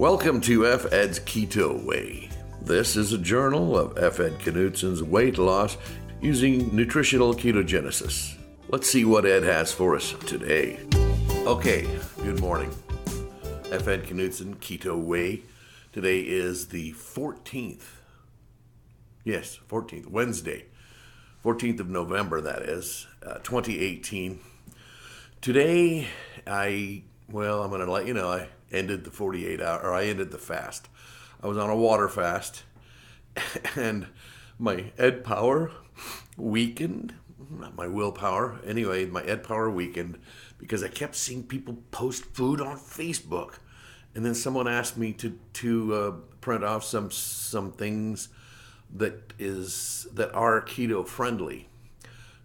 Welcome to Eds KetoWay. This is a journal of Ed Knutson's weight loss using nutritional ketogenesis. Let's see what Ed has for us today. Okay, good morning. Ed Knutson, KetoWay. Today is the 14th. Yes, 14th, Wednesday. 14th of November, that is, 2018. Today, I'm going to let you know, I ended I ended the fast. I was on a water fast, and my EdPower weakened, not my willpower, anyway, my EdPower weakened because I kept seeing people post food on Facebook. And then someone asked me to print off some things that are keto friendly.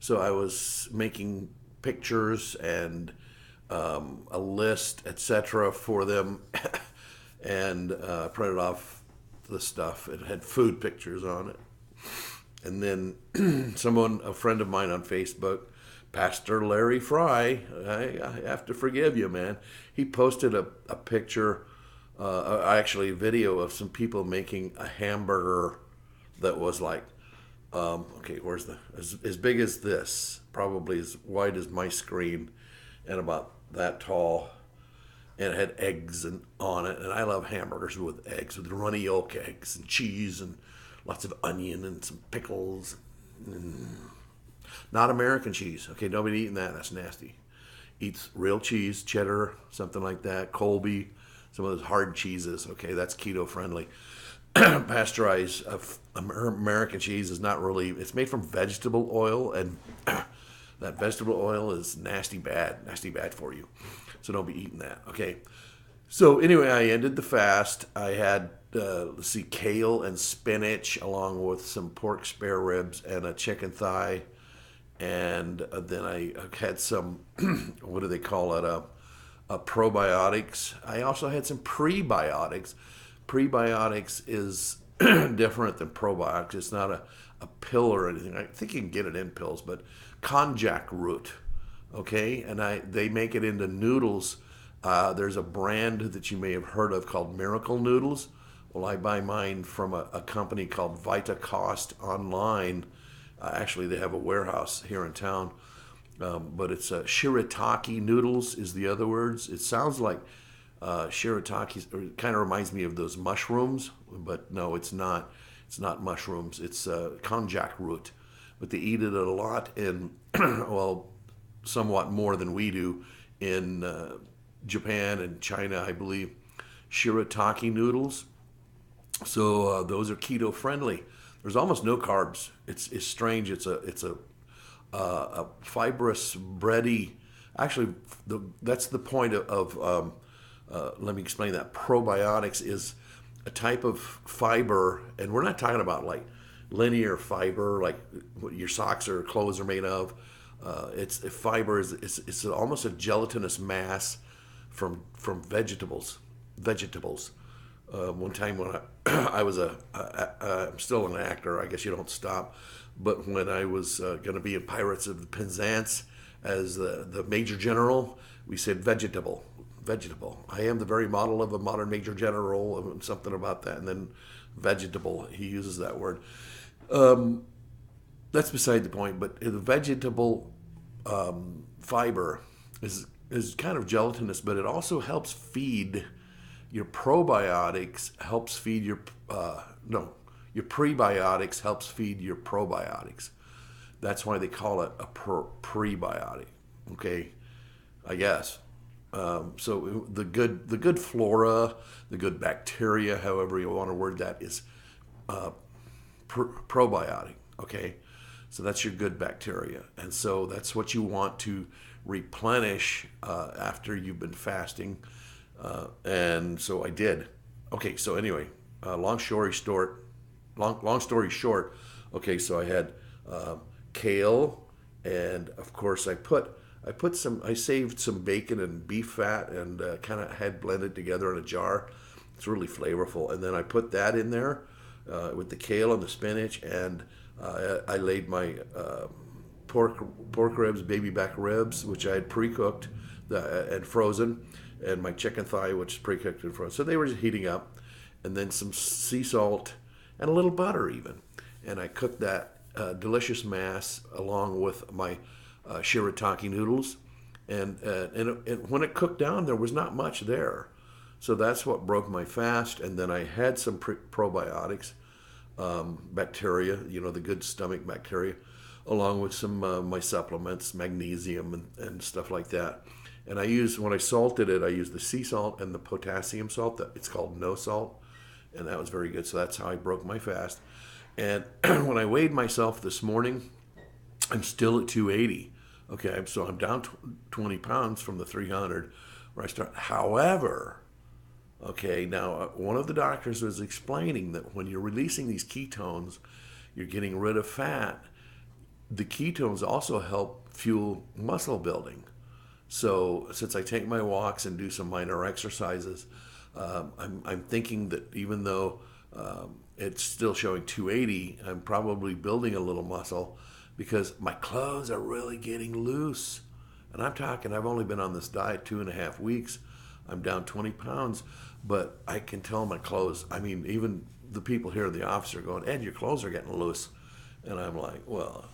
So I was making pictures and a list, etc., for them, and printed off the stuff. It had food pictures on it. And then a friend of mine on Facebook, Pastor Larry Fry, I have to forgive you, man. He posted a picture, actually a video of some people making a hamburger that was like, as big as this, probably as wide as my screen, and about that tall, and it had eggs on it. And I love hamburgers with eggs, with runny yolk eggs and cheese and lots of onion and some pickles. Not American cheese. Okay, nobody eating that. That's nasty. Eats real cheese, cheddar, something like that, Colby, some of those hard cheeses. Okay, that's keto friendly. Pasteurized American cheese is not really, it's made from vegetable oil, and that vegetable oil is nasty bad for you. So don't be eating that, okay? So anyway, I ended the fast. I had, kale and spinach along with some pork spare ribs and a chicken thigh. And then I had some, what do they call it, ProBiotics. I also had some PreBiotics. PreBiotics is different than ProBiotics. It's not a pill or anything. I think you can get it in pills, but Konjac root, okay? And they make it into noodles. There's a brand that you may have heard of called Miracle Noodles. Well, I buy mine from a company called VitaCost online. Actually, they have a warehouse here in town, but it's Shirataki Noodles is the other words. It sounds like Shirataki, or it kind of reminds me of those mushrooms, but no, it's not. It's not mushrooms. It's konjac root, but they eat it a lot in, somewhat more than we do in Japan and China, I believe. Shirataki noodles. So those are keto friendly. There's almost no carbs. It's strange. It's a fibrous bready. Actually, that's the point of let me explain that. Probiotics is a type of fiber, and we're not talking about like linear fiber, like what your socks or clothes are made of. It's a fiber. It's almost a gelatinous mass from vegetables. One time when I was I'm still an actor. I guess you don't stop. But when I was going to be in Pirates of Penzance as the Major General, we said vegetable. I am the very model of a modern Major General, something about that. And then vegetable, he uses that word. That's beside the point. But the vegetable fiber is kind of gelatinous, but it also helps feed your probiotics, helps feed your prebiotics helps feed your probiotics. That's why they call it a prebiotic. Okay, I guess. So the good flora, the good bacteria, however you want to word that, is probiotic. Okay, so that's your good bacteria, and so that's what you want to replenish after you've been fasting. And so I did. Okay, so anyway, long story short. Okay, so I had kale, and of course I saved some bacon and beef fat and kind of had blended together in a jar. It's really flavorful. And then I put that in there with the kale and the spinach, and I laid my pork ribs, baby back ribs, which I had pre-cooked and frozen, and my chicken thigh, which is pre-cooked in front. So they were just heating up, and then some sea salt and a little butter even. And I cooked that delicious mass along with my Shirataki noodles. And when it cooked down, there was not much there. So that's what broke my fast. And then I had some probiotics, bacteria, the good stomach bacteria, along with some my supplements, magnesium and stuff like that. And when I salted it, I used the sea salt and the potassium salt. It's called no salt. And that was very good. So that's how I broke my fast. And when I weighed myself this morning, I'm still at 280. Okay, so I'm down 20 pounds from the 300 where I started. However, okay, now one of the doctors was explaining that when you're releasing these ketones, you're getting rid of fat. The ketones also help fuel muscle building. So since I take my walks and do some minor exercises, I'm thinking that even though it's still showing 280, I'm probably building a little muscle because my clothes are really getting loose. And I'm talking, I've only been on this diet 2.5 weeks. I'm down 20 pounds, but I can tell my clothes, even the people here in the office are going, Ed, your clothes are getting loose. And I'm like, well,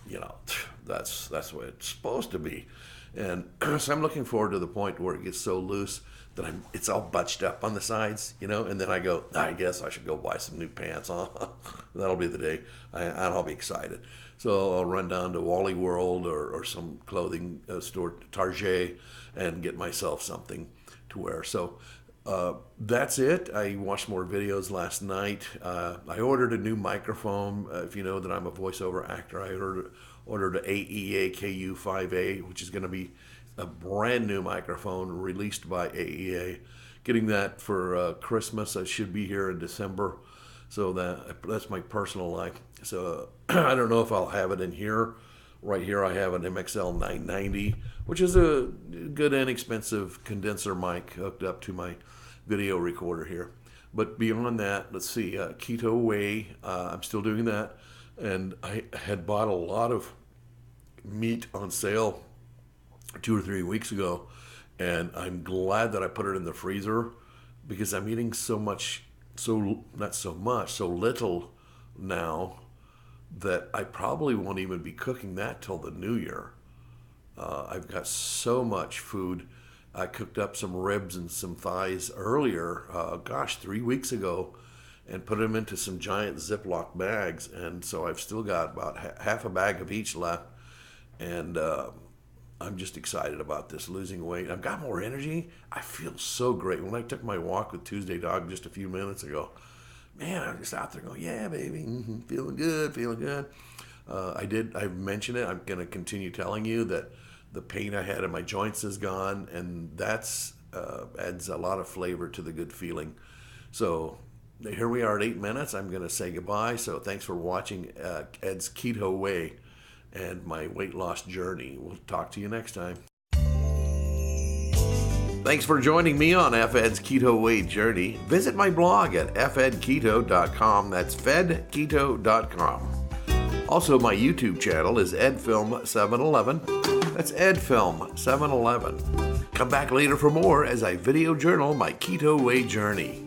that's the way it's supposed to be. And so I'm looking forward to the point where it gets so loose that it's all butched up on the sides, and then I go, I guess I should go buy some new pants. That'll be the day, and I'll be excited. So I'll run down to Wally World or some clothing store, Target, and get myself something to wear. So that's it. I watched more videos last night. I ordered a new microphone. If you know that I'm a voiceover actor, I ordered an AEA KU5A, which is going to be a brand new microphone released by AEA. Getting that for Christmas. I should be here in December. So that's my personal life. So I don't know if I'll have it in here. Right here I have an MXL 990, which is a good inexpensive condenser mic hooked up to my video recorder here. But beyond that, let's see, KetoWay, I'm still doing that. And I had bought a lot of meat on sale 2 or 3 weeks ago, and I'm glad that I put it in the freezer because I'm eating so little now that I probably won't even be cooking that till the new year. I've got so much food. I cooked up some ribs and some thighs earlier, 3 weeks ago, and put them into some giant Ziploc bags. And so I've still got about half a bag of each left. And I'm just excited about this, losing weight. I've got more energy. I feel so great. When I took my walk with Tuesday Dog just a few minutes ago, man, I'm just out there going, yeah, baby, feeling good. I've mentioned it. I'm going to continue telling you that the pain I had in my joints is gone, and that's adds a lot of flavor to the good feeling. So here we are at 8 minutes. I'm going to say goodbye. So thanks for watching Ed's KetoWay and my weight loss journey. We'll talk to you next time. Thanks for joining me on Ed's KetoWay journey. Visit my blog at fedketo.com. That's fedketo.com. Also, my YouTube channel is EdFilm711. That's EdFilm711. Come back later for more as I video journal my KetoWay journey.